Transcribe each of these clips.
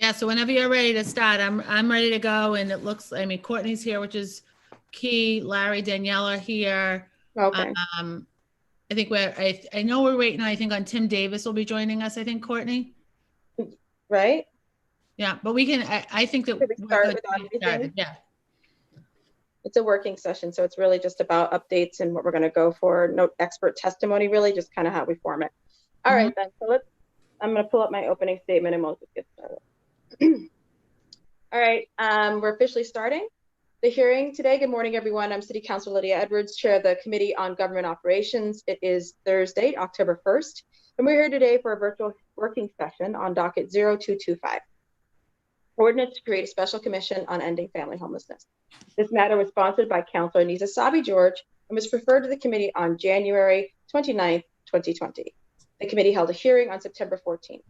Yeah, so whenever you're ready to start, I'm ready to go. And it looks, I mean, Courtney's here, which is key. Larry, Danielle are here. Okay. I think I know we're waiting, I think, on Tim Davis will be joining us, I think, Courtney. Right? Yeah, but we can, I think that Should we we're start good with to get started. Yeah. It's a working session, so it's really just about updates and what we're going to go for. No expert testimony, really, just kind of how we form it. All right, then. So I'm going to pull up my opening statement and we'll just get started. All right, we're officially starting the hearing today. Good morning, everyone. I'm City Councilor Lydia Edwards, Chair of the Committee on Government Operations. It is Thursday, October 1st, and we're here today for a virtual working session on Docket 0225. Ordinance to create a special commission on ending family homelessness. This matter was sponsored by Councilor Nisa Sabi-George and was referred to the committee on January 29th, 2020. The committee held a hearing on September 14th.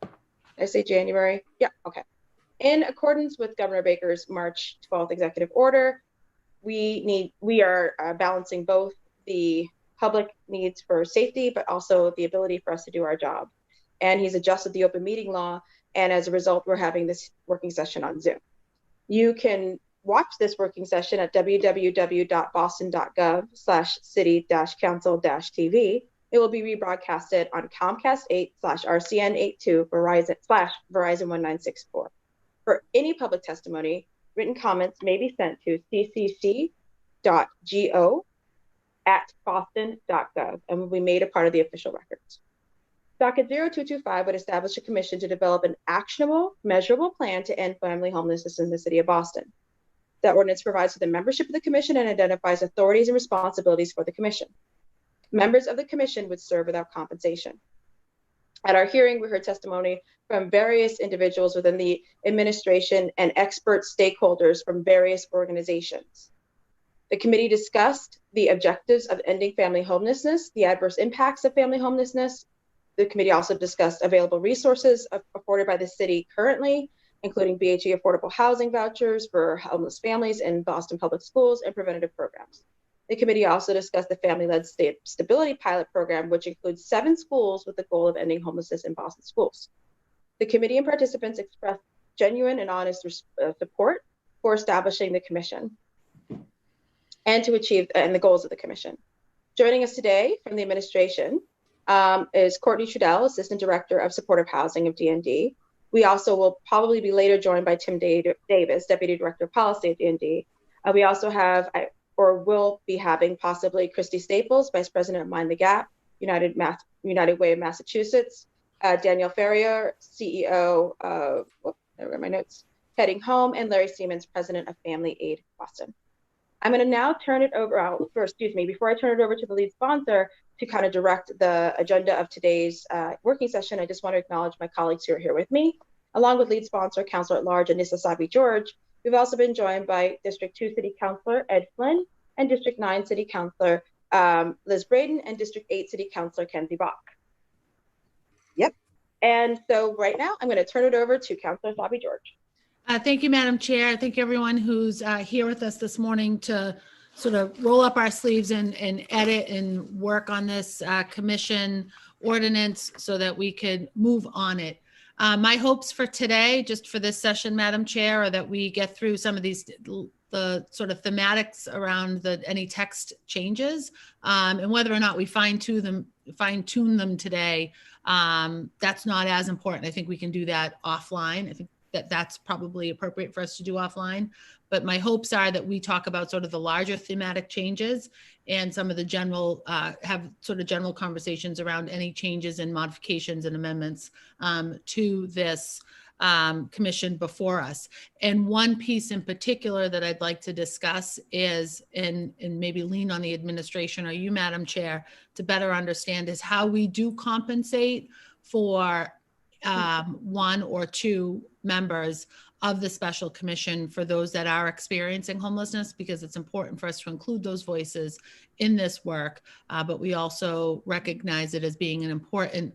Did I say January? Yeah, okay. In accordance with Governor Baker's March 12th executive order, we are balancing both the public needs for safety, but also the ability for us to do our job. And he's adjusted the open meeting law. And as a result, we're having this working session on Zoom. You can watch this working session at www.boston.gov/city-council-tv. It will be rebroadcasted on Comcast 8/RCN82 Verizon 1964. For any public testimony, written comments may be sent to ccc.go@boston.gov and will be made a part of the official records. Docket 0225 would establish a commission to develop an actionable, measurable plan to end family homelessness in the city of Boston. That ordinance provides for the membership of the commission and identifies authorities and responsibilities for the commission. Members of the commission would serve without compensation. At our hearing, we heard testimony from various individuals within the administration and expert stakeholders from various organizations. The committee discussed the objectives of ending family homelessness, the adverse impacts of family homelessness. The committee also discussed available resources afforded by the city currently, including BHE affordable housing vouchers for homeless families in Boston public schools and preventative programs. The committee also discussed the family-led stability pilot program, which includes 7 schools with the goal of ending homelessness in Boston schools. The committee and participants expressed genuine and honest support for establishing the commission and to achieve the goals of the commission. Joining us today from the administration is Courtney Trudell, Assistant Director of Supportive Housing of DND. We also will probably be later joined by Tim Davis, Deputy Director of Policy at DND. We also have, or will be having possibly, Christy Staples, Vice President of Mind the Gap, United Way of Massachusetts, Danielle Ferrier, CEO of, there are my notes, Heading Home, and Larry Siemens, President of Family Aid Boston. I'm going to now turn it over, before I turn it over to the lead sponsor to kind of direct the agenda of today's working session, I just want to acknowledge my colleagues who are here with me. Along with lead sponsor, Councilor at Large, Nisa Sabi-George, we've also been joined by District 2 City Councilor Ed Flynn and District 9 City Councilor Liz Braden and District 8 City Councilor Kenzie Bach. Yep. And so right now, I'm going to turn it over to Councilor Sabi-George. Thank you, Madam Chair. Thank everyone who's here with us this morning to sort of roll up our sleeves and edit and work on this commission ordinance so that we could move on it. My hopes for today, just for this session, Madam Chair, are that we get through some of these, the sort of thematics around any text changes, and whether or not we fine tune them today, that's not as important. I think we can do that offline. I think that's probably appropriate for us to do offline. But my hopes are that we talk about sort of the larger thematic changes and some of the general, have sort of general conversations around any changes and modifications and amendments to this commission before us. And one piece in particular that I'd like to discuss is, and maybe lean on the administration or you, Madam Chair, to better understand, is how we do compensate for 1 or 2 members of the special commission for those that are experiencing homelessness, because it's important for us to include those voices in this work. But we also recognize it as being an important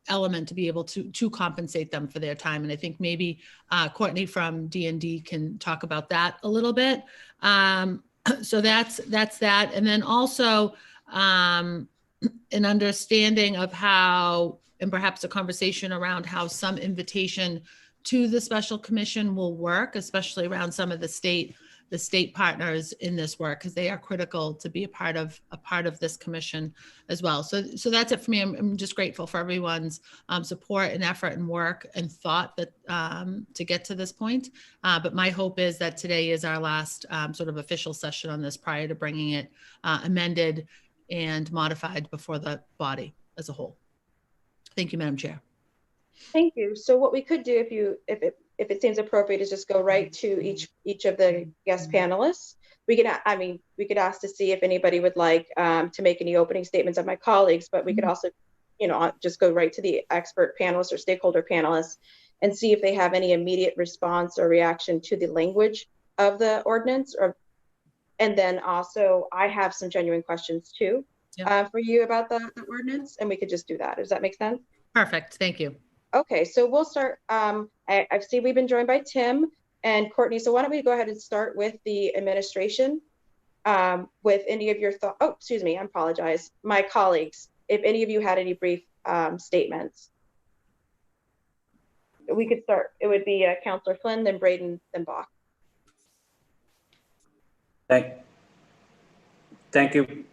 element to be able to compensate them for their time. And I think maybe Courtney from D&D can talk about that a little bit. So that's that. And then also an understanding of how and perhaps a conversation around how some invitation to the special commission will work, especially around some of the state partners in this work, because they are critical to be a part of this commission as well. So that's it for me. I'm just grateful for everyone's support and effort and work and thought that to get to this point. But my hope is that today is our last sort of official session on this prior to bringing it amended and modified before the body as a whole. Thank you, Madam Chair. Thank you. So what we could do, if it seems appropriate, is just go right to each of the guest panelists. We could ask to see if anybody would like to make any opening statements of my colleagues, but we could also, just go right to the expert panelists or stakeholder panelists and see if they have any immediate response or reaction to the language of the ordinance. And then also, I have some genuine questions too for you about the ordinance, and we could just do that. Does that make sense? Perfect. Thank you. Okay, so we'll start. I see we've been joined by Tim and Courtney. So why don't we go ahead and start with the administration with any of your thoughts. Oh, excuse me, I apologize. My colleagues, if any of you had any brief statements. We could start. It would be Councillor Flynn, then Braden, then Bach. Thank you,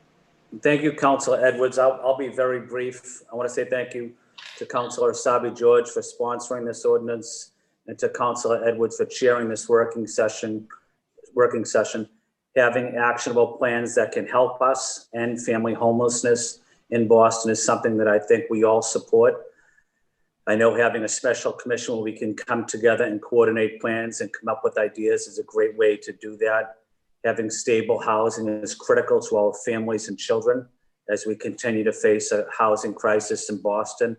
Councillor Edwards. I'll be very brief. I want to say thank you to Councillor Asabi George for sponsoring this ordinance, and to Councillor Edwards for chairing this working session. Having actionable plans that can help us end family homelessness in Boston is something that I think we all support. I know having a special commission where we can come together and coordinate plans and come up with ideas is a great way to do that. Having stable housing is critical to our families and children as we continue to face a housing crisis in Boston.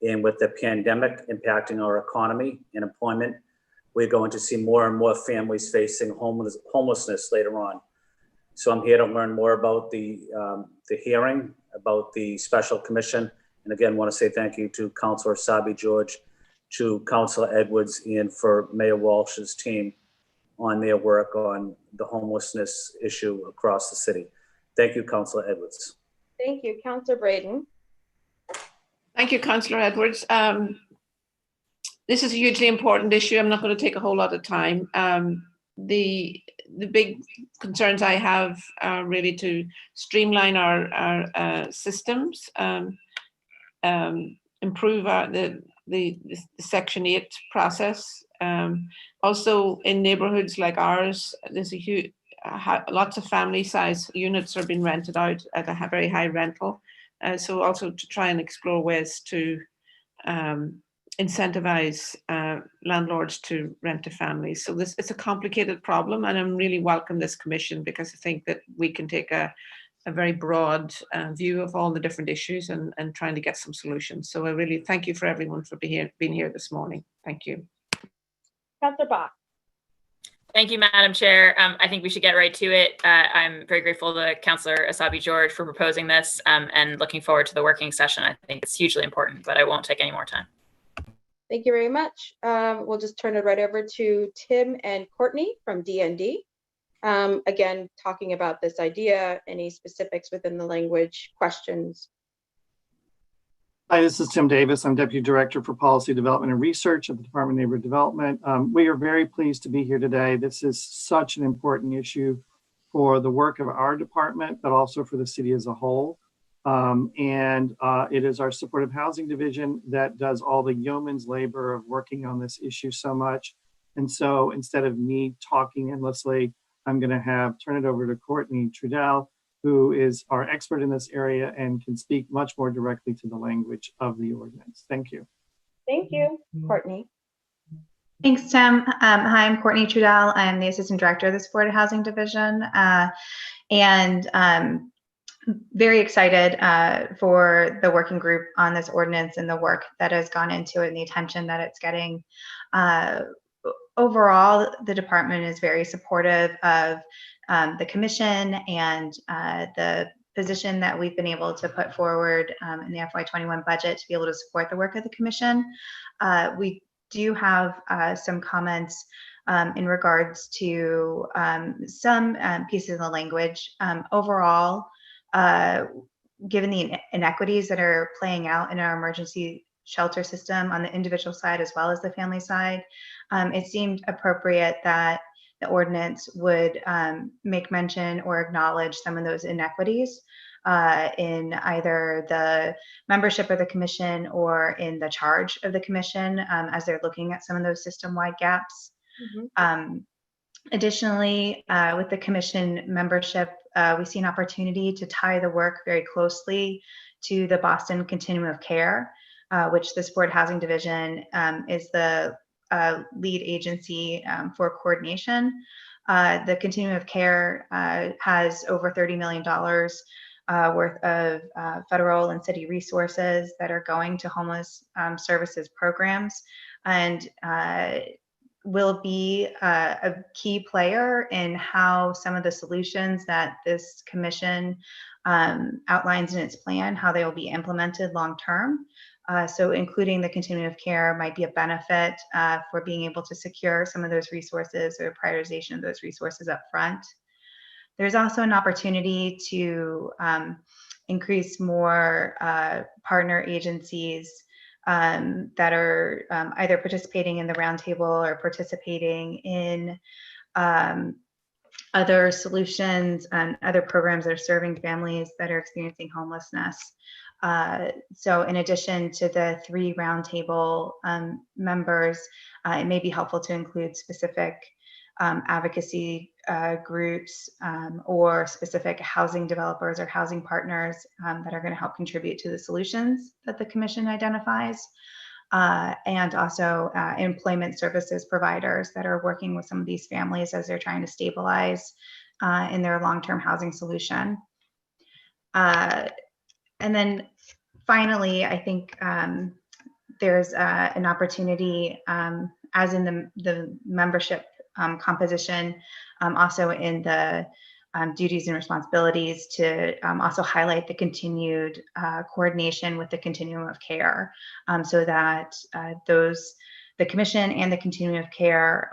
And with the pandemic impacting our economy and employment, we're going to see more and more families facing homelessness later on. So I'm here to learn more about the hearing, about the special commission. And again, want to say thank you to Councillor Asabi George, to Councillor Edwards, and for Mayor Walsh's team on their work on the homelessness issue across the city. Thank you, Councillor Edwards. Thank you. Councillor Braden. Thank you, Councillor Edwards. This is a hugely important issue. I'm not going to take a whole lot of time. The big concerns I have are really to streamline our systems, improve the Section 8 process. Also, in neighbourhoods like ours, there's a huge, lots of family-size units are being rented out at a very high rental. So also to try and explore ways to incentivize landlords to rent to families. So it's a complicated problem, and I'm really welcome this commission because I think that we can take a very broad view of all the different issues and trying to get some solutions. So I really thank you for everyone for being here this morning. Thank you. Councillor Bach. Thank you, Madam Chair. I think we should get right to it. I'm very grateful to Councillor Asabi George for proposing this and looking forward to the working session. I think it's hugely important, but I won't take any more time. Thank you very much. We'll just turn it right over to Tim and Courtney from DND. Again, talking about this idea, any specifics within the language, questions. Hi, this is Tim Davis. I'm Deputy Director for Policy Development and Research at the Department of Neighborhood Development. We are very pleased to be here today. This is such an important issue for the work of our department, but also for the city as a whole. It is our supportive housing division that does all the yeoman's labor of working on this issue so much. And so instead of me talking endlessly, I'm going to turn it over to Courtney Trudell, who is our expert in this area and can speak much more directly to the language of the ordinance. Thank you. Thank you, Courtney. Thanks, Tim. Hi, I'm Courtney Trudell. I'm the Assistant Director of the Supported Housing Division. Very excited for the working group on this ordinance and the work that has gone into it and the attention that it's getting. Overall, the department is very supportive of the commission and the position that we've been able to put forward in the FY21 budget to be able to support the work of the commission. We do have some comments in regards to some pieces of the language. Overall, given the inequities that are playing out in our emergency shelter system on the individual side as well as the family side, it seemed appropriate that the ordinance would make mention or acknowledge some of those inequities in either the membership of the commission or in the charge of the commission as they're looking at some of those system-wide gaps. Additionally, with the commission membership, we see an opportunity to tie the work very closely to the Boston Continuum of Care, which the Supported Housing Division is the lead agency for coordination. The Continuum of Care has over $30 million worth of federal and city resources that are going to homeless services programs, and will be a key player in how some of the solutions that this commission outlines in its plan, how they will be implemented long-term. So including the Continuum of Care might be a benefit for being able to secure some of those resources or prioritization of those resources up front. There's also an opportunity to increase more partner agencies that are either participating in the roundtable or participating in other solutions and other programs that are serving families that are experiencing homelessness. So in addition to the 3 roundtable members, it may be helpful to include specific advocacy groups or specific housing developers or housing partners that are going to help contribute to the solutions that the commission identifies, and also employment services providers that are working with some of these families as they're trying to stabilize in their long-term housing solution. And then finally, I think there's an opportunity, as in the membership composition, also in the duties and responsibilities, to also highlight the continued coordination with the Continuum of Care, so that the commission and the Continuum of Care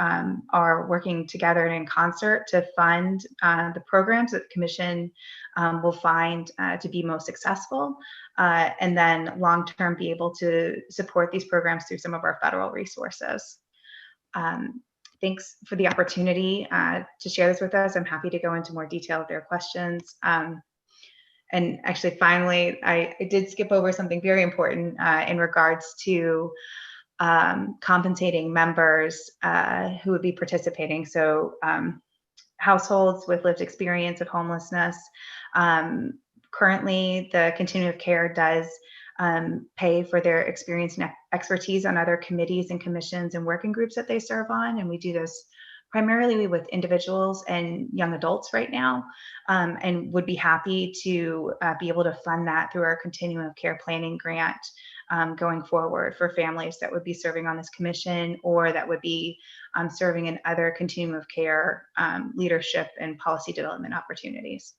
are working together and in concert to fund the programs that the commission will find to be most successful, and then long-term be able to support these programs through some of our federal resources. Thanks for the opportunity to share this with us. I'm happy to go into more detail if there are questions. And actually, finally, I did skip over something very important in regards to compensating members who would be participating. So households with lived experience of homelessness. Currently, the Continuum of Care does pay for their experience and expertise on other committees and commissions and working groups that they serve on. And we do this primarily with individuals and young adults right now, and would be happy to be able to fund that through our Continuum of Care planning grant going forward for families that would be serving on this commission or that would be serving in other Continuum of Care leadership and policy development opportunities.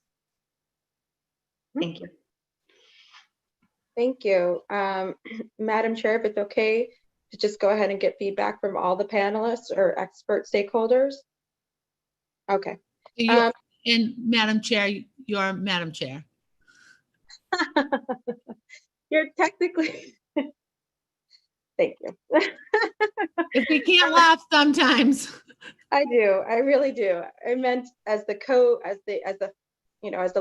Thank you. Thank you. Madam Chair, if it's okay to just go ahead and get feedback from all the panelists or expert stakeholders. Okay. And Madam Chair, you're Madam Chair. You're technically, thank you. If we can't laugh sometimes. I do, I really do. I meant as the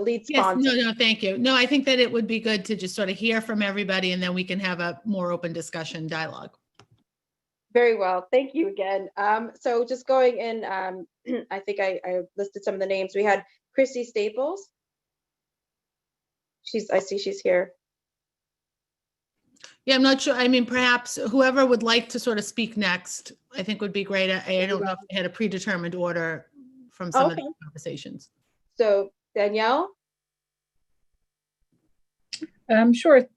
lead Yes, sponsor. no, thank you. No, I think that it would be good to just sort of hear from everybody and then we can have a more open discussion dialogue. Very well, thank you again. So just going in, I think I listed some of the names. We had Christy Staples. I see she's here. Yeah, I'm not sure. I mean, perhaps whoever would like to sort of speak next, I think would be great. I don't know if they had a predetermined order from some of the conversations. So Danielle? Sure.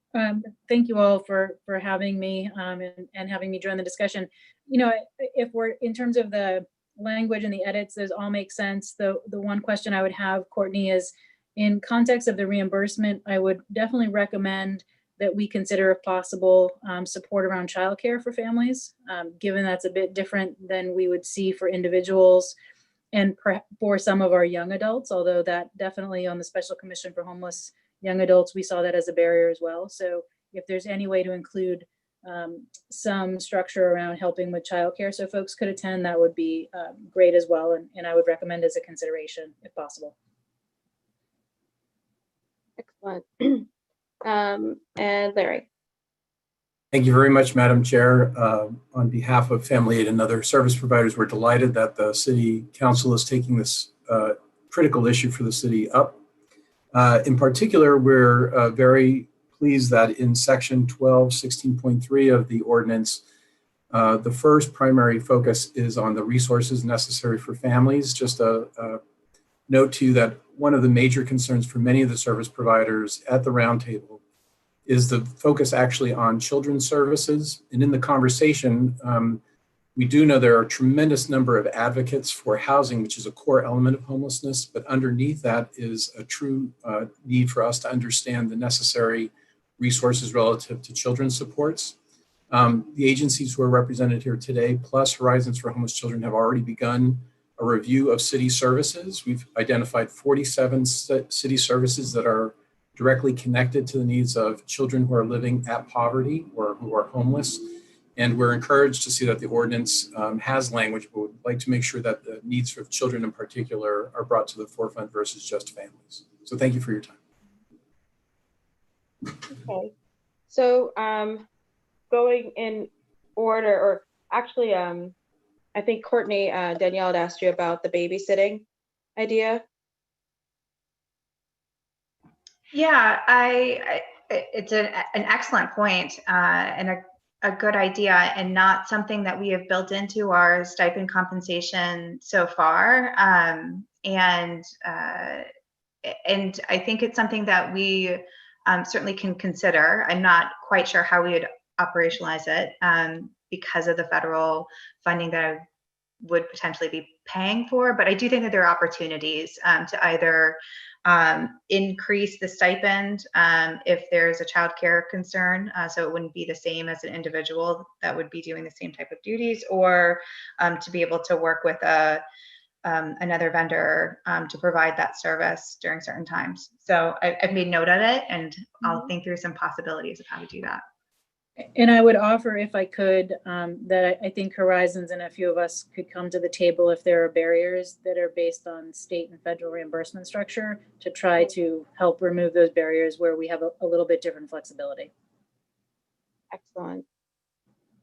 Thank you all for having me and having me join the discussion. You know, if we're in terms of the language and the edits, those all make sense. The one question I would have, Courtney, is in context of the reimbursement, I would definitely recommend that we consider, if possible, support around childcare for families, given that's a bit different than we would see for individuals and for some of our young adults, although that definitely on the Special Commission for Homeless Young Adults, we saw that as a barrier as well. So if there's any way to include some structure around helping with childcare so folks could attend, that would be great as well. And I would recommend as a consideration if possible. Excellent. And Larry. Thank you very much, Madam Chair. On behalf of Family Aid and other service providers, we're delighted that the City Council is taking this critical issue for the city up. In particular, we're very pleased that in section 1216.3 of the ordinance, the first primary focus is on the resources necessary for families. Just a note to you that one of the major concerns for many of the service providers at the roundtable is the focus actually on children's services. And in the conversation, we do know there are a tremendous number of advocates for housing, which is a core element of homelessness, but underneath that is a true need for us to understand the necessary resources relative to children's supports. The agencies who are represented here today, plus Horizons for Homeless Children, have already begun a review of city services. We've identified 47 city services that are directly connected to the needs of children who are living at poverty or who are homeless. And we're encouraged to see that the ordinance has language, but would like to make sure that the needs of children in particular are brought to the forefront versus just families. So thank you for your time. Okay. So going in order, or actually, I think Courtney, Danielle had asked you about the babysitting idea. Yeah, it's an excellent point, and a good idea, and not something that we have built into our stipend compensation so far. And I think it's something that we certainly can consider. I'm not quite sure how we would operationalize it because of the federal funding that I would potentially be paying for, but I do think that there are opportunities to either increase the stipend if there's a child care concern, so it wouldn't be the same as an individual that would be doing the same type of duties, or to be able to work with another vendor to provide that service during certain times. So I've made note of it, and I'll think through some possibilities of how to do that. And I would offer, if I could, that I think Horizons and a few of us could come to the table if there are barriers that are based on state and federal reimbursement structure to try to help remove those barriers where we have a little bit different flexibility. Excellent.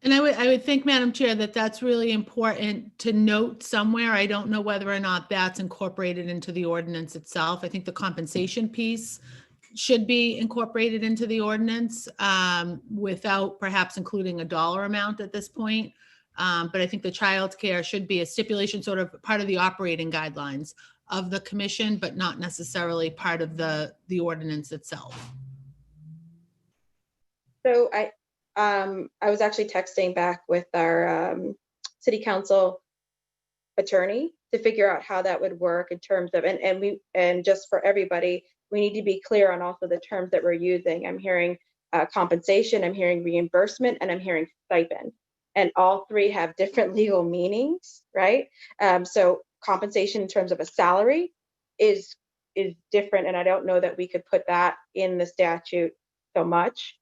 And I would think, Madam Chair, that that's really important to note somewhere. I don't know whether or not that's incorporated into the ordinance itself. I think the compensation piece should be incorporated into the ordinance without perhaps including a dollar amount at this point. But I think the child care should be a stipulation, sort of part of the operating guidelines of the commission, but not necessarily part of the ordinance itself. So I was actually texting back with our city council attorney to figure out how that would work in terms of, and just for everybody, we need to be clear on also the terms that we're using. I'm hearing compensation, I'm hearing reimbursement, and I'm hearing stipend. And all three have different legal meanings, right? So compensation in terms of a salary is different, and I don't know that we could put that in the statute so much.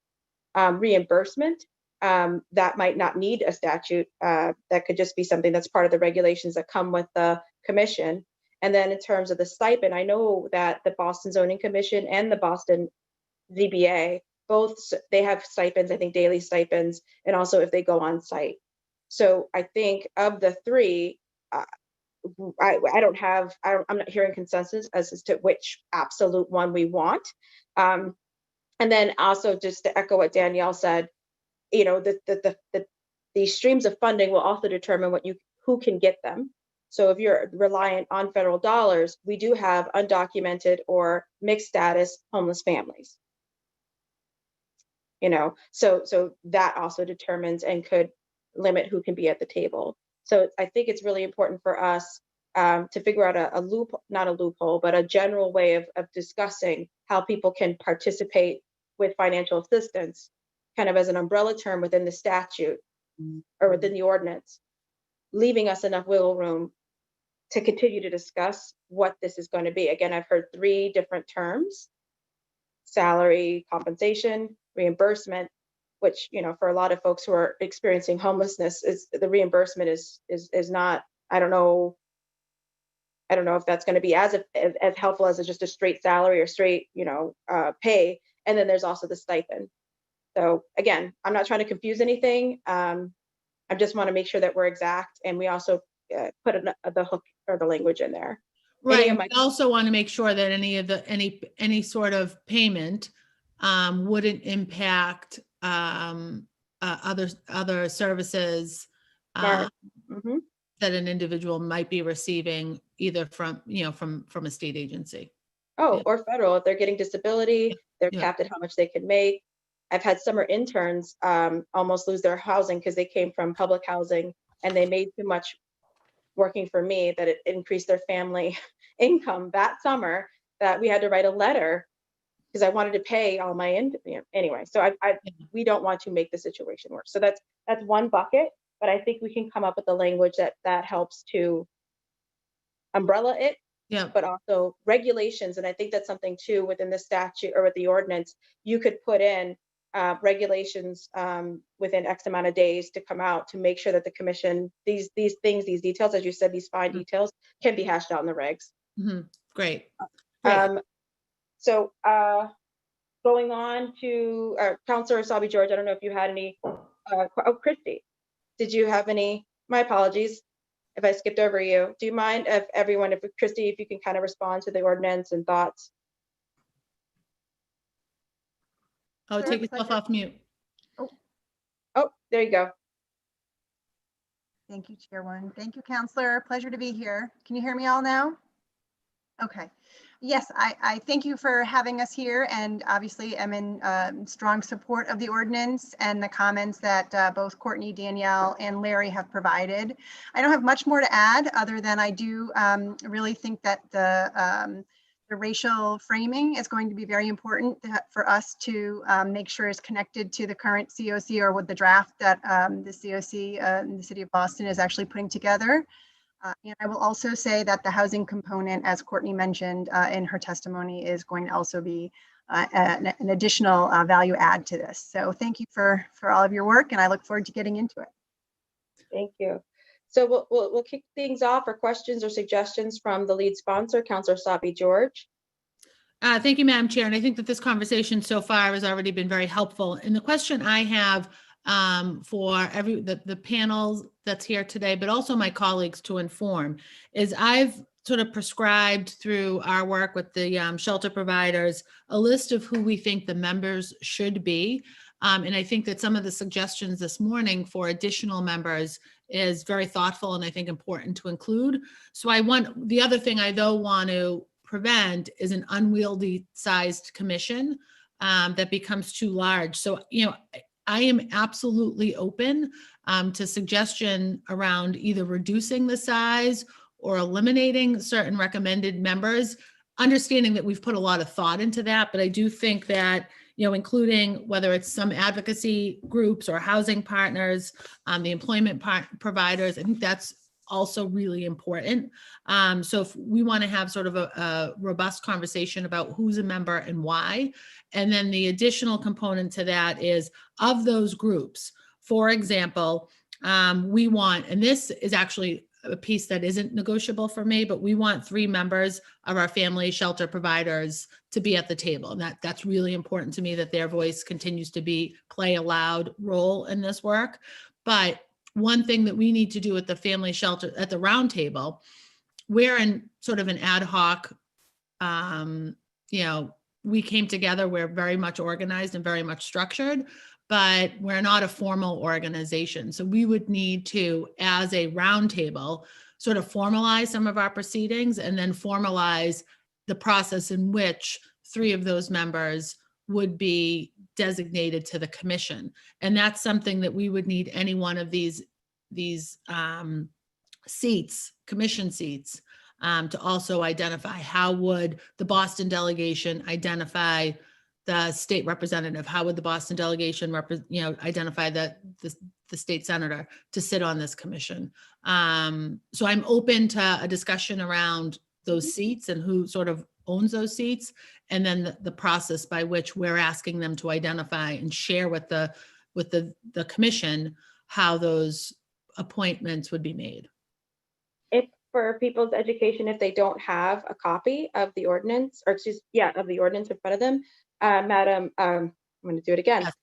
Reimbursement, that might not need a statute. That could just be something that's part of the regulations that come with the commission. And then in terms of the stipend, I know that the Boston Zoning Commission and the Boston ZBA, both, they have stipends, I think daily stipends, and also if they go on site. So I think of the three, I'm not hearing consensus as to which absolute one we want. And then also just to echo what Danielle said, you know, the streams of funding will also determine who can get them. So if you're reliant on federal dollars, we do have undocumented or mixed status homeless families. You know, so that also determines and could limit who can be at the table. So I think it's really important for us to figure out a loophole, not a loophole, but a general way of discussing how people can participate with financial assistance, kind of as an umbrella term within the statute or within the ordinance, leaving us enough wiggle room to continue to discuss what this is going to be. Again, I've heard three different terms: salary, compensation, reimbursement. which, you know, for a lot of folks who are experiencing homelessness, is the reimbursement is not, I don't know if that's going to be as helpful as just a straight salary or straight, you know, pay. And then there's also the stipend. So again, I'm not trying to confuse anything. I just want to make sure that we're exact, and we also put the hook or the language in there. Right. We also want to make sure that any sort of payment wouldn't impact other services that an individual might be receiving, either from, you know, from a state agency. Or federal. If they're getting disability, they're capped at how much they can make. I've had summer interns almost lose their housing because they came from public housing and they made too much working for me that it increased their family income that summer, that we had to write a letter because I wanted to pay all my anyway. So we don't want to make the situation worse. So that's one bucket, but I think we can come up with the language that helps to umbrella it. Yeah. But also regulations, and I think that's something too within the statute or with the ordinance, you could put in regulations within X amount of days to come out to make sure that the commission, these details, as you said, these fine details can be hashed out in the regs. Mm-hmm. Great. So going on to Councilor Asabi George, I don't know if you had any, Christy, did you have any? My apologies if I skipped over you. Do you mind if Christy, if you can kind of respond to the ordinance and thoughts? Oh, sure, take yourself off mute. Oh, there you go. Thank you, Chairwoman. Thank you, Counselor. Pleasure to be here. Can you hear me all now? Okay. Yes, I thank you for having us here, and obviously I'm in strong support of the ordinance and the comments that both Courtney, Danielle, and Larry have provided. I don't have much more to add other than I do really think that the racial framing is going to be very important for us to make sure is connected to the current COC or with the draft that the COC in the city of Boston is actually putting together. And I will also say that the housing component, as Courtney mentioned in her testimony, is going to also be an additional value add to this. So thank you for all of your work, and I look forward to getting into it. Thank you. So we'll kick things off for questions or suggestions from the lead sponsor, Councilor Asabi George. Thank you, Madam Chair. And I think that this conversation so far has already been very helpful. And the question I have for the panel that's here today, but also my colleagues to inform, is I've sort of prescribed through our work with the shelter providers a list of who we think the members should be. And I think that some of the suggestions this morning for additional members is very thoughtful and I think important to include. So the other thing I though want to prevent is an unwieldy sized commission that becomes too large. So, you know, I am absolutely open to suggestion around either reducing the size or eliminating certain recommended members, understanding that we've put a lot of thought into that. But I do think that, you know, including whether it's some advocacy groups or housing partners, the employment providers, I think that's also really important. So if we want to have sort of a robust conversation about who's a member and why, and then the additional component to that is of those groups, for example, we want, and this is actually a piece that isn't negotiable for me, but we want 3 members of our family shelter providers to be at the table. And that's really important to me, that their voice continues to play a loud role in this work. But one thing that we need to do at the family shelter, at the round table, we're in sort of an ad hoc, you know, we came together, we're very much organized and very much structured, but we're not a formal organization. So we would need to, as a round table, sort of formalize some of our proceedings and then formalize the process in which 3 of those members would be designated to the commission. And that's something that we would need any one of these seats, commission seats, to also identify. How would the Boston delegation identify the state representative? How would the Boston delegation identify the state senator to sit on this commission? So I'm open to a discussion around those seats and who sort of owns those seats, and then the process by which we're asking them to identify and share with the with the commission, how those appointments would be made. If for people's education, if they don't have a copy of the ordinance, or of the ordinance in front of them, Madam, I'm going to do it again. Yes.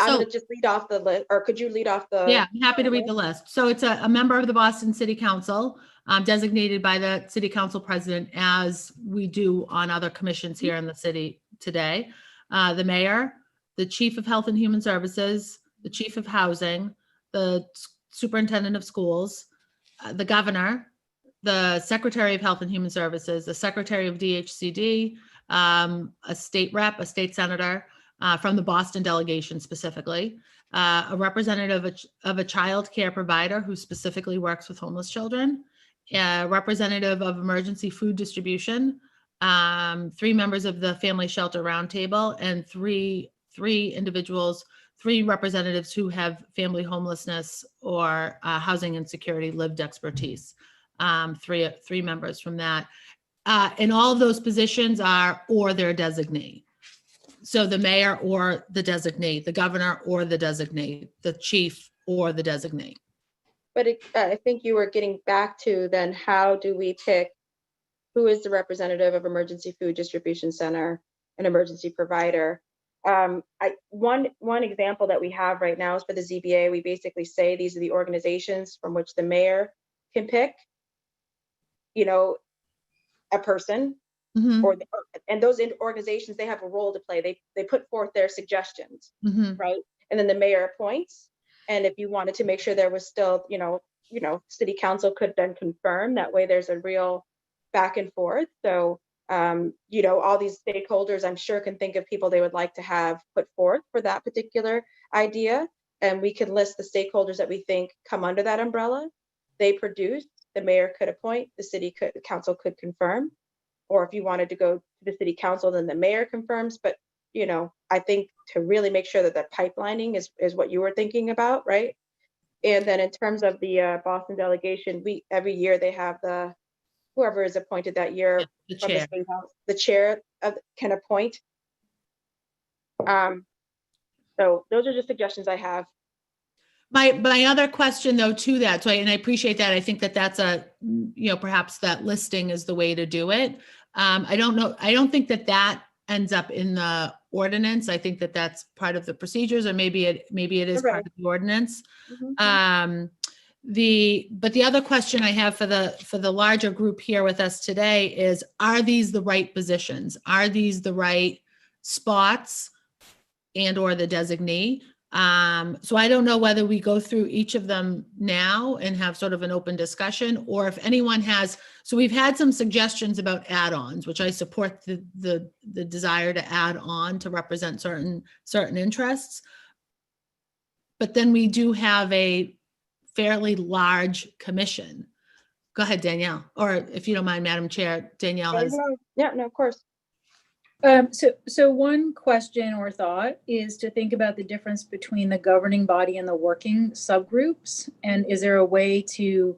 I'm So- going to just lead off the list, or could you lead off the? Yeah, I'm happy to read the list. So it's a member of the Boston City Council, designated by the city council president, as we do on other commissions here in the city today. The mayor, the chief of health and human services, the chief of housing, the superintendent of schools, the governor, the secretary of health and human services, the secretary of DHCD, a state rep, a state senator from the Boston delegation specifically, a representative of a child care provider who specifically works with homeless children, a representative of emergency food distribution, 3 members of the Family Shelter Roundtable, and three representatives who have family homelessness or housing insecurity lived expertise. Three members from that. And all of those positions are or their designee. So the mayor or the designee, the governor or the designee, the chief or the designee. But I think you were getting back to then, how do we pick who is the representative of Emergency Food Distribution Center, an emergency provider? One example that we have right now is for the ZBA. We basically say these are the organizations from which the mayor can pick, a person, Mhm, and those organizations, they have a role to play. They put forth their suggestions, mhm. right? And then the mayor appoints. And if you wanted to make sure there was still, city council could then confirm. That way there's a real back and forth. So, all these stakeholders, I'm sure, can think of people they would like to have put forth for that particular idea. And we could list the stakeholders that we think come under that umbrella. They produce, the mayor could appoint, the council could confirm. Or if you wanted to go to the city council, then the mayor confirms. But, I think to really make sure that the pipelining is what you were thinking about, right? And then in terms of the Boston delegation, every year they have whoever is appointed that year The from chair. the state house, the chair can appoint. So those are just suggestions I have. My other question though to that, so and I appreciate that. I think that's perhaps that listing is the way to do it. I don't know. I don't think that ends up in the ordinance. I think that's part of the procedures, or maybe it is Right. part of the ordinance. Mhm. But the other question I have for the larger group here with us today is, are these the right positions? Are these the right spots and or the designee? So I don't know whether we go through each of them now and have sort of an open discussion, or if anyone has. So we've had some suggestions about add-ons, which I support the desire to add on to represent certain interests. But then we do have a fairly large commission. Go ahead, Danielle, or if you don't mind, Madam Chair, Danielle has. Yeah, no, of course. So one question or thought is to think about the difference between the governing body and the working subgroups. And is there a way to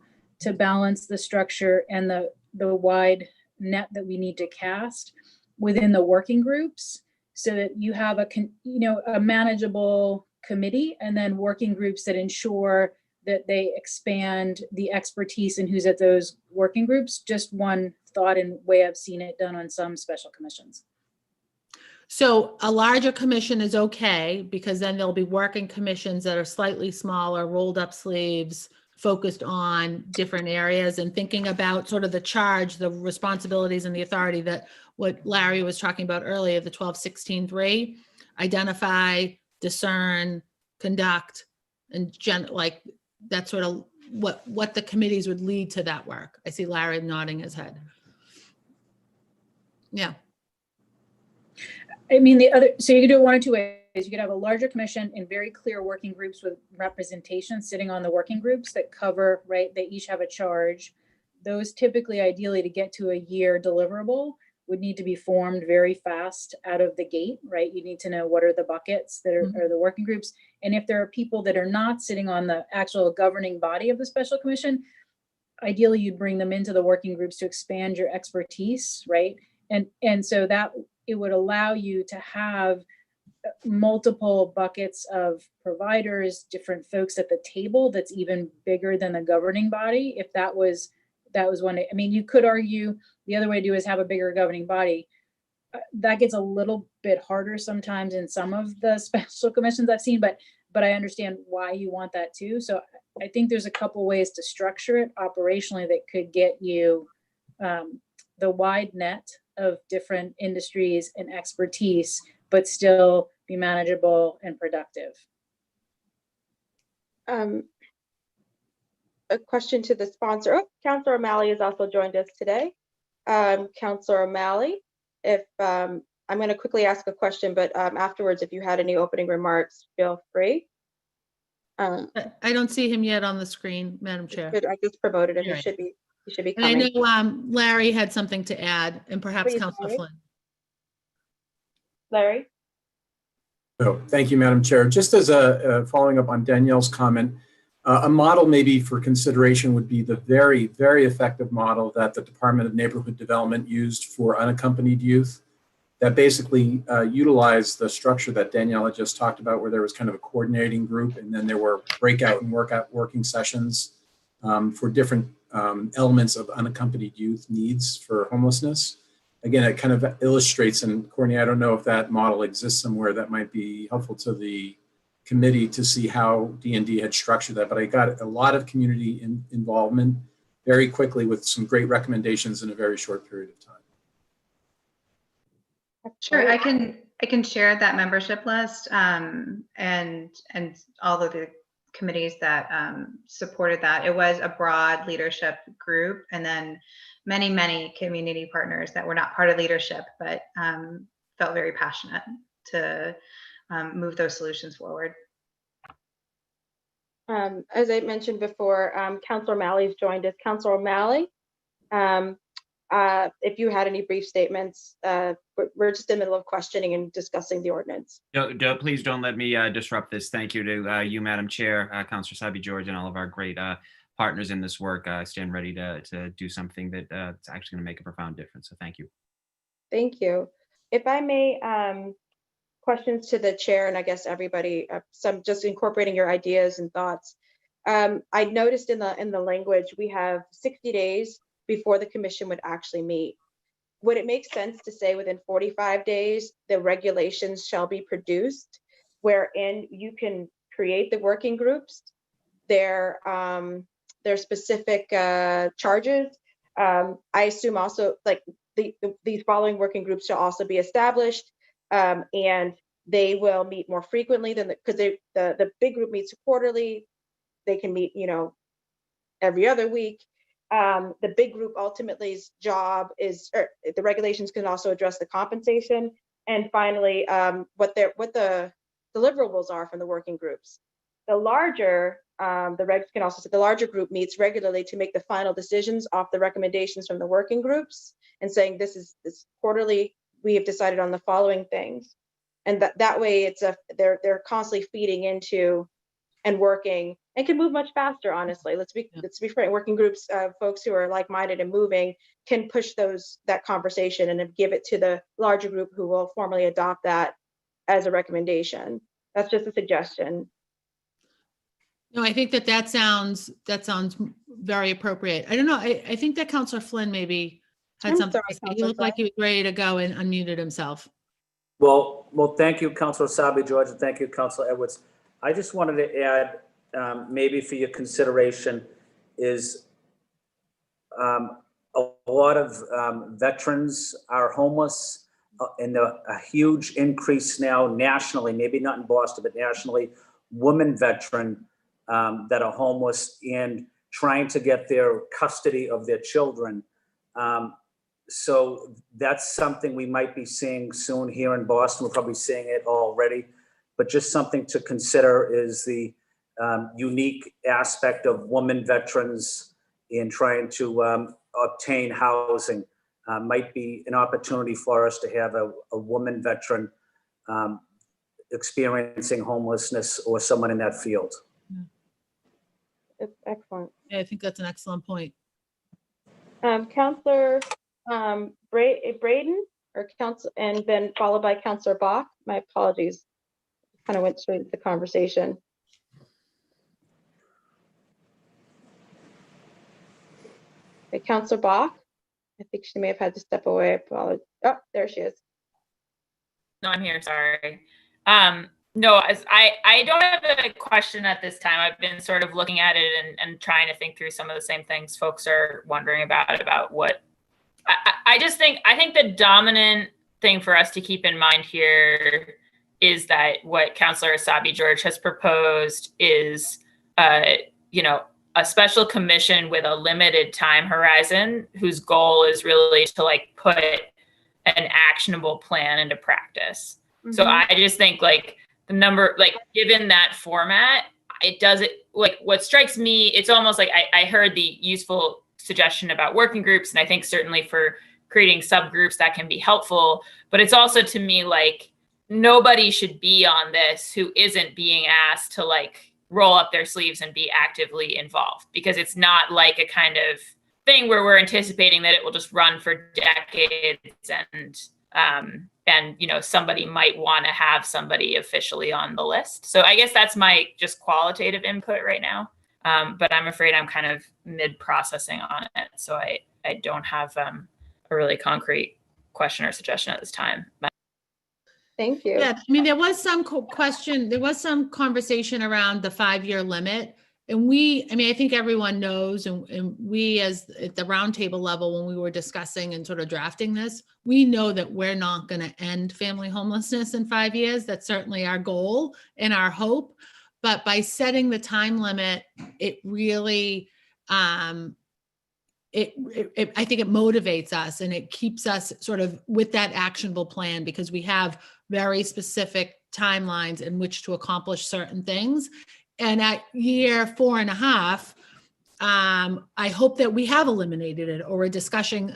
balance the structure and the wide net that we need to cast within the working groups, so that you have a manageable committee, and then working groups that ensure that they expand the expertise and who's at those working groups? Just one thought and way I've seen it done on some special commissions. So a larger commission is okay, because then there'll be working commissions that are slightly smaller, rolled up sleeves, focused on different areas, and thinking about sort of the charge, the responsibilities and the authority that what Larry was talking about earlier, the 12-16-3, identify, discern, conduct, and that's sort of what the committees would lead to that work. I see Larry nodding his head. Yeah. I mean, so you could do it one of two ways. You could have a larger commission and very clear working groups with representation sitting on the working groups that cover, right? They each have a charge. Those typically, ideally, to get to a year deliverable, would need to be formed very fast out of the gate, right? You need to know what are the buckets that are the working groups. And if there are people that are not sitting on the actual governing body of the special commission, ideally you'd bring them into the working groups to expand your expertise, right? And so that it would allow you to have multiple buckets of providers, different folks at the table, that's even bigger than the governing body. If that was one, I mean, you could argue the other way to do is have a bigger governing body. That gets a little bit harder sometimes in some of the special commissions I've seen, but I understand why you want that too. So I think there's a couple ways to structure it operationally that could get you the wide net of different industries and expertise, but still be manageable and productive. A question to the sponsor. Oh, Councilor O'Malley has also joined us today. Councilor O'Malley, if I'm going to quickly ask a question, but afterwards, if you had any opening remarks, feel free. I don't see him yet on the screen, Madam Chair. I just promoted him. You're He right. should be. He should be And I coming. know Larry had something to add, and perhaps Please, Councilor Larry. Flynn. Larry. Oh, thank you, Madam Chair. Just as a following up on Danielle's comment, a model maybe for consideration would be the very, very effective model that the Department of Neighborhood Development used for unaccompanied youth, that basically utilized the structure that Danielle had just talked about, where there was kind of a coordinating group, and then there were breakout and working sessions for different elements of unaccompanied youth needs for homelessness. Again, it kind of illustrates, and Courtney, I don't know if that model exists somewhere that might be helpful to the committee to see how D&D had structured that, but I got a lot of community involvement very quickly with some great recommendations in a very short period of time. Sure, I can share that membership list and all of the committees that supported that. It was a broad leadership group, and then many community partners that were not part of leadership, but felt very passionate to move those solutions forward. As I mentioned before, Councilor O'Malley's joined us. Councilor O'Malley, if you had any brief statements, we're just in the middle of questioning and discussing the ordinance. Please don't let me disrupt this. Thank you to you, Madam Chair, Councilor Sabi George, and all of our great partners in this work. I stand ready to do something that it's actually going to make a profound difference. So thank you. Thank you. If I may, questions to the chair, and I guess everybody, some just incorporating your ideas and thoughts. I noticed in the language, we have 60 days before the commission would actually meet. Would it make sense to say within 45 days, the regulations shall be produced, wherein you can create the working groups, their specific charges? I assume also like these following working groups shall also be established, and they will meet more frequently than because the big group meets quarterly. They can meet, every other week. The big group ultimately's job is, or the regulations can also address the compensation, and finally, what the deliverables are from the working groups. The larger, the regs can also say the larger group meets regularly to make the final decisions off the recommendations from the working groups, and saying this quarterly, we have decided on the following things, and that way they're constantly feeding into and working, and can move much faster. Honestly, let's be frank. Working groups, folks who are like-minded and moving, can push that conversation and give it to the larger group, who will formally adopt that as a recommendation. That's just a suggestion. No, I think that sounds very appropriate. I don't know. I think that Councilor Flynn maybe had I'm something sorry, to say. He Councilor looked like he was ready to go and unmuted himself. Well, thank you, Councilor Sabi George, and thank you, Councilor Edwards. I just wanted to add, maybe for your consideration, is a lot of veterans are homeless, and a huge increase now nationally, maybe not in Boston, but nationally, women veteran that are homeless and trying to get their custody of their children. So that's something we might be seeing soon here in Boston. We're probably seeing it already, but just something to consider is the unique aspect of women veterans in trying to obtain housing. Might be an opportunity for us to have a woman veteran experiencing homelessness or someone in that field. It's excellent. Yeah, I think that's an excellent point. Councilor Braden, or Council, and then followed by Councilor Bach. My apologies. kind of went straight into the conversation. Okay, Councillor Bach, I think she may have had to step away. Oh, there she is. No, I'm here. Sorry. No, I don't have a question at this time. I've been sort of looking at it and trying to think through some of the same things folks are wondering about what I think the dominant thing for us to keep in mind here is that what Councillor Asabi George has proposed is, a special commission with a limited time horizon whose goal is really to like put an actionable plan into practice. Mm-hmm. So I just think like the number, like given that format, it doesn't like what strikes me, it's almost like I heard the useful suggestion about working groups. And I think certainly for creating subgroups that can be helpful, but it's also to me like nobody should be on this who isn't being asked to like roll up their sleeves and be actively involved, because it's not like a kind of thing where we're anticipating that it will just run for decades and somebody might want to have somebody officially on the list. So I guess that's my just qualitative input right now. But I'm afraid I'm kind of mid-processing on it. So I don't have a really concrete question or suggestion at this time. Thank you. Yeah, I mean, there was some conversation around the 5-year limit. And I think everyone knows, and we as at the roundtable level, when we were discussing and sort of drafting this, we know that we're not going to end family homelessness in 5 years. That's certainly our goal and our hope. But by setting the time limit, it really, I think it motivates us and it keeps us sort of with that actionable plan, because we have very specific timelines in which to accomplish certain things. And at year 4.5, I hope that we have eliminated it, or we're discussing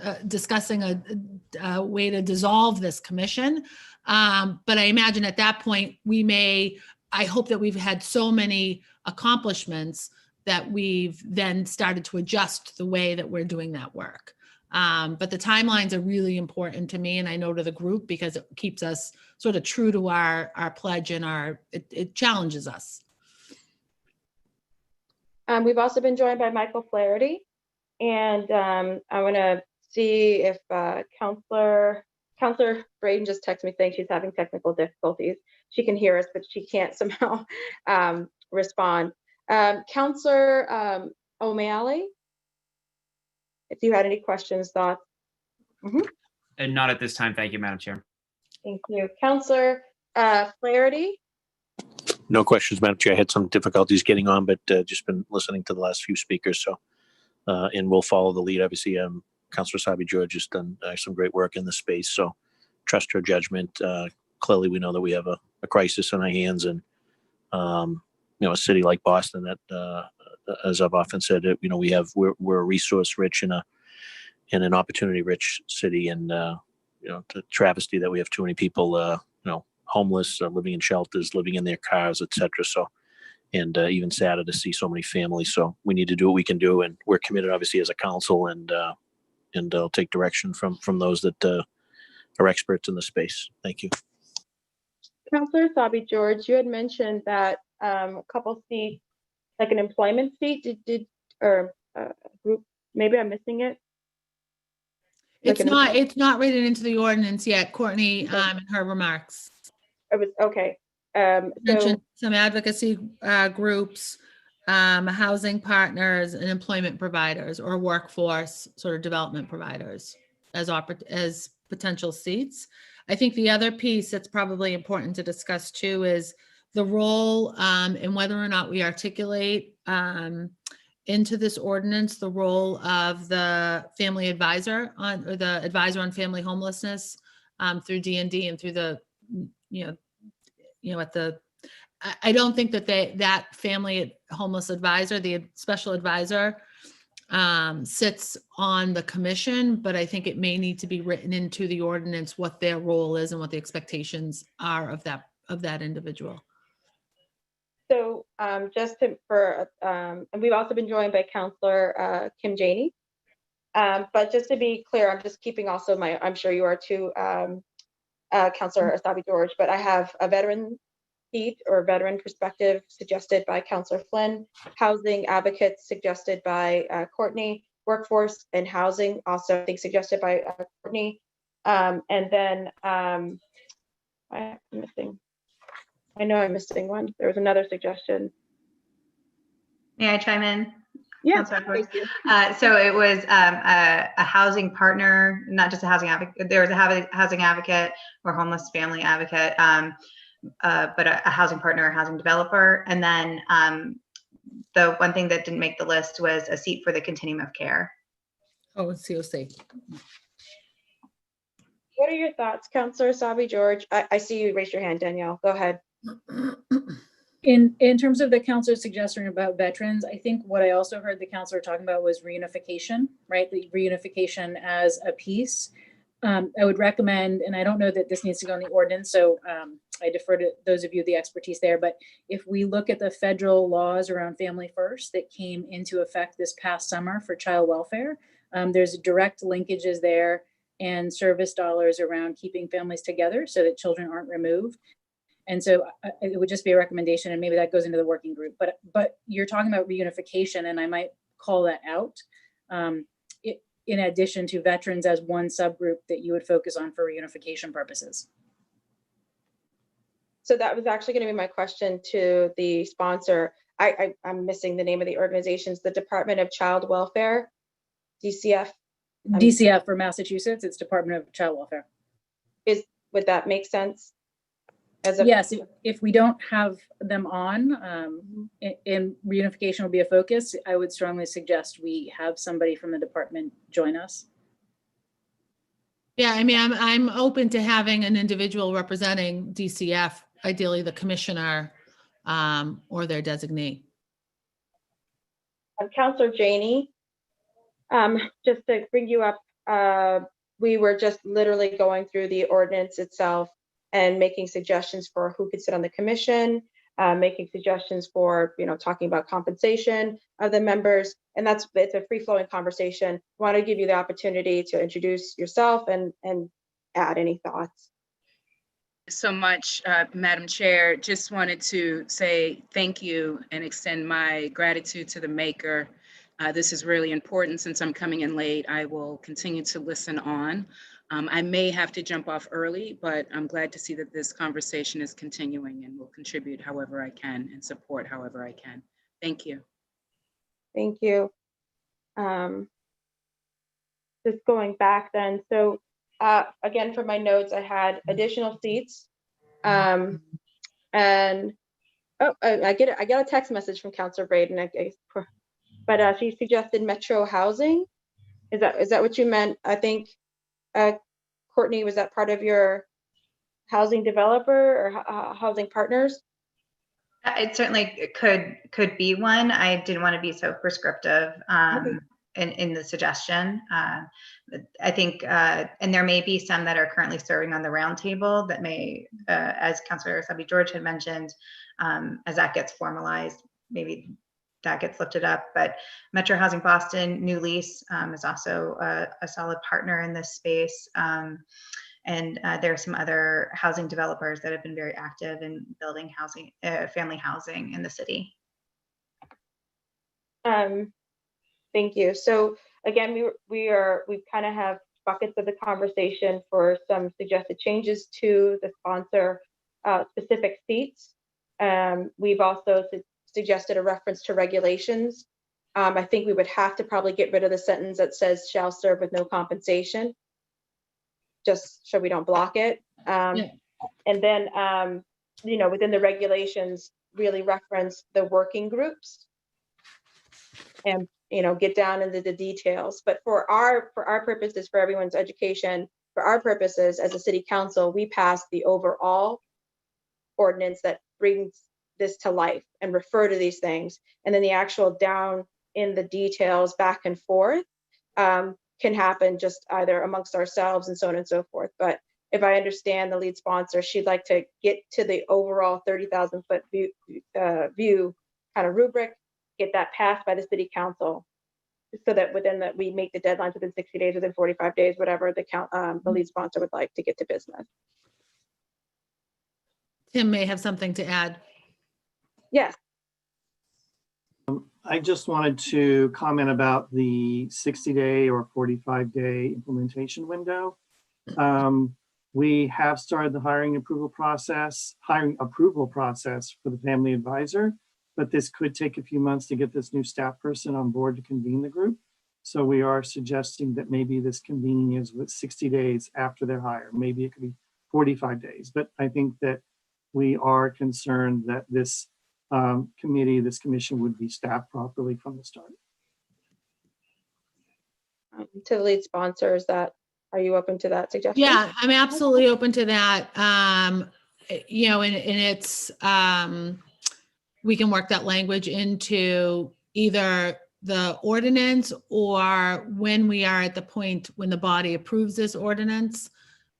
a way to dissolve this commission. But I imagine at that point, I hope that we've had so many accomplishments that we've then started to adjust the way that we're doing that work. But the timelines are really important to me, and I know to the group, because it keeps us sort of true to our pledge and it challenges us. We've also been joined by Michael Flaherty, and I want to see if Councillor Braden just texted me saying she's having technical difficulties. She can hear us, but she can't somehow respond. Councillor O'Malley, if you had any questions, thoughts. Mm-hmm. And not at this time. Thank you, Madam Chair. Thank you. Councillor Flaherty. No questions, Madam Chair. I had some difficulties getting on, but just been listening to the last few speakers. So, and we'll follow the lead. Obviously, Councillor Asabi George has done some great work in this space. So, trust her judgment. Clearly, we know that we have a crisis on our hands, and a city like Boston that, as I've often said, we're a resource-rich and an opportunity-rich city, and the travesty that we have too many people, homeless, living in shelters, living in their cars, etc. So, and even sadder to see so many families. So we need to do what we can do, and we're committed, obviously, as a council, and I'll take direction from those that are experts in the space. Thank you. Councillor Asabi George, you had mentioned that a couple seats, like an employment seat, or group. Maybe I'm missing it. It's not written into the ordinance yet, Courtney, in her remarks. It was okay. Mentioned some advocacy groups, housing partners, and employment providers, or workforce sort of development providers as potential seats. I think the other piece that's probably important to discuss too is the role and whether or not we articulate into this ordinance the role of the family advisor or the advisor on family homelessness through D&D and through the I don't think that that family homeless advisor, the special advisor, sits on the commission, but I think it may need to be written into the ordinance what their role is and what the expectations are of that individual. So and we've also been joined by Councillor Kim Janey. But just to be clear, I'm just keeping also I'm sure you are too, Councillor Asabi George, but I have a veteran seat or veteran perspective suggested by Councillor Flynn, housing advocates suggested by Courtney, workforce and housing also I think suggested by Courtney. And then I'm missing. I know I'm missing one. There was another suggestion. May I chime in? Yeah. Councilor Edwards? So it was a housing partner, not just a housing advocate. There was a housing advocate or homeless family advocate, but a housing partner, a housing developer. And then the one thing that didn't make the list was a seat for the Continuum of Care. Oh, it's COC. What are your thoughts, Councillor Asabi George? I see you raise your hand, Danielle. Go ahead. In terms of the counselor's suggestion about veterans, I think what I also heard the counselor talking about was reunification, right? The reunification as a piece. I would recommend, and I don't know that this needs to go in the ordinance, so I defer to those of you the expertise there, but if we look at the federal laws around Family First that came into effect this past summer for child welfare, there's direct linkages there and service dollars around keeping families together so that children aren't removed. And so it would just be a recommendation, and maybe that goes into the working group, but you're talking about reunification, and I might call that out in addition to veterans as one subgroup that you would focus on for reunification purposes. So that was actually going to be my question to the sponsor. I'm missing the name of the organizations, the Department of Child Welfare, DCF. DCF for Massachusetts, it's Department of Child Welfare. Would that make sense? Yes, if we don't have them on, and reunification will be a focus, I would strongly suggest we have somebody from the department join us. Yeah, I mean, I'm open to having an individual representing DCF, ideally the commissioner or their designee. Councillor Janey, just to bring you up, we were just literally going through the ordinance itself and making suggestions for who could sit on the commission, making suggestions for, talking about compensation of the members. And it's a free-flowing conversation. I want to give you the opportunity to introduce yourself and add any thoughts. So much, Madam Chair. Just wanted to say thank you and extend my gratitude to the maker. This is really important. Since I'm coming in late, I will continue to listen on. I may have to jump off early, but I'm glad to see that this conversation is continuing and will contribute however I can and support however I can. Thank you. Thank you. Just going back then. So again, for my notes, I had additional seats. And oh, I got a text message from Councillor Braden, but she suggested metro housing. Is that what you meant? I think, Courtney, was that part of your housing developer or housing partners? It certainly could be one. I didn't want to be so prescriptive in the suggestion. I think, and there may be some that are currently serving on the roundtable that may, as Councillor Asabi George had mentioned, as that gets formalized, maybe that gets lifted up. But Metro Housing Boston New Lease is also a solid partner in this space. And there are some other housing developers that have been very active in building housing, family housing in the city. Thank you. So again, we kind of have buckets of the conversation for some suggested changes to the sponsor specific seats. We've also suggested a reference to regulations. I think we would have to probably get rid of the sentence that says shall serve with no compensation, just so we don't block it. And then, within the regulations, really reference the working groups and, get down into the details. But for our purposes, for everyone's education, for our purposes as a city council, we passed the overall ordinance that brings this to life and refer to these things. And then the actual down in the details back and forth can happen just either amongst ourselves and so on and so forth. But if I understand the lead sponsor, she'd like to get to the overall 30,000 foot view kind of rubric, get that passed by the city council, so that within that we make the deadlines within 60 days, within 45 days, whatever the lead sponsor would like to get to business. Tim may have something to add. Yes. I just wanted to comment about the 60-day or 45-day implementation window. We have started the hiring approval process for the family advisor, but this could take a few months to get this new staff person on board to convene the group. So we are suggesting that maybe this convening is with 60 days after their hire. Maybe it could be 45 days, but I think that we are concerned that this this commission would be staffed properly from the start. To the lead sponsor, are you open to that suggestion? Yeah, I'm absolutely open to that. You know, and it's, we can work that language into either the ordinance or when we are at the point when the body approves this ordinance.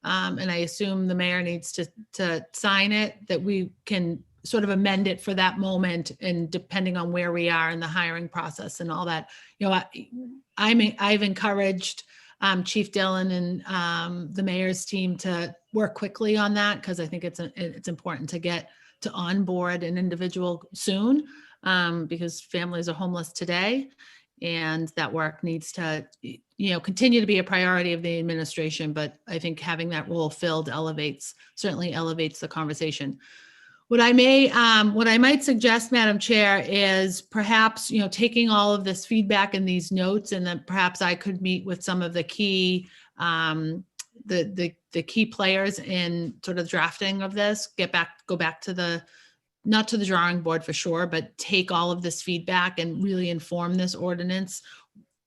And I assume the mayor needs to sign it, that we can sort of amend it for that moment, and depending on where we are in the hiring process and all that. You know, I've encouraged Chief Dillon and the mayor's team to work quickly on that, because I think it's important to get to onboard an individual soon, because families are homeless today, and that work needs to, you know, continue to be a priority of the administration. But I think having that role filled certainly elevates the conversation. What I might suggest, Madam Chair, is perhaps, you know, taking all of this feedback and these notes, and then perhaps I could meet with some of the key, the key players in sort of drafting of this, go back to not to the drawing board for sure, but take all of this feedback and really inform this ordinance,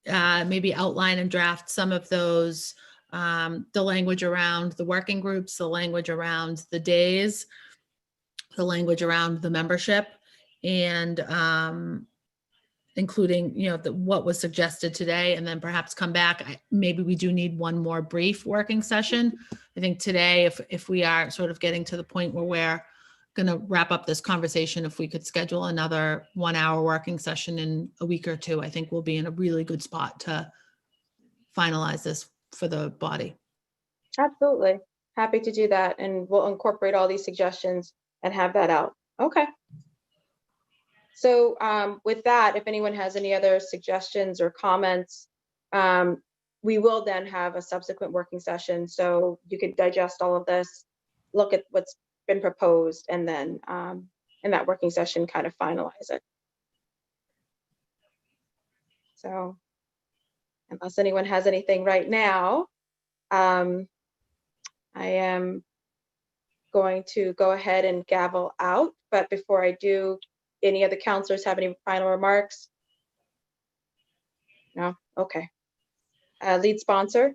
maybe outline and draft some of those, the language around the working groups, the language around the days, the language around the membership, and including, you know, what was suggested today, and then perhaps come back. Maybe we do need one more brief working session. I think today, if we are sort of getting to the point where we're going to wrap up this conversation, if we could schedule another 1 hour working session in a week or two, I think we'll be in a really good spot to finalize this for the body. Absolutely. Happy to do that. And we'll incorporate all these suggestions and have that out. Okay. So with that, if anyone has any other suggestions or comments, we will then have a subsequent working session. So you could digest all of this, look at what's been proposed, and then in that working session, kind of finalize it. So unless anyone has anything right now, I am going to go ahead and gavel out. But before I do, any other counselors have any final remarks? No? Okay. Lead sponsor?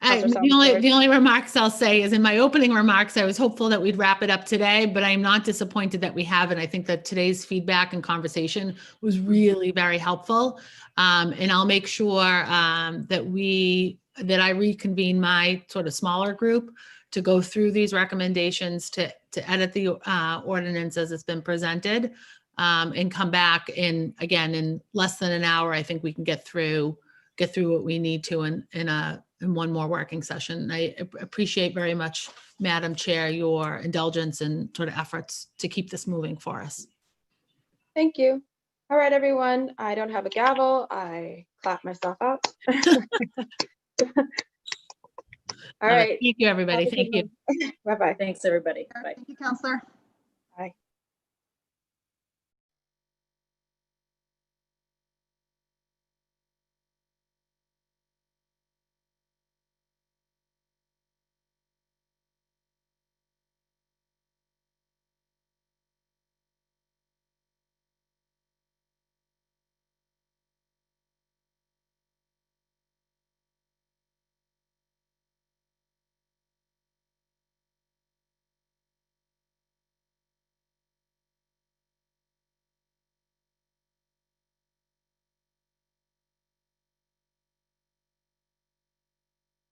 The only remarks I'll say is, in my opening remarks, I was hopeful that we'd wrap it up today, but I'm not disappointed that we haven't. I think that today's feedback and conversation was really very helpful. And I'll make sure that I reconvene my sort of smaller group to go through these recommendations, to edit the ordinance as it's been presented, and come back in less than an hour. I think we can get through what we need to in one more working session. I appreciate very much, Madam Chair, your indulgence and sort of efforts to keep this moving for us. Thank you. All right, everyone. I don't have a gavel. I clap myself out. All right. Thank you, everybody. Thank you. Bye-bye. Thanks, everybody. Bye. Thank you, Counselor. Bye.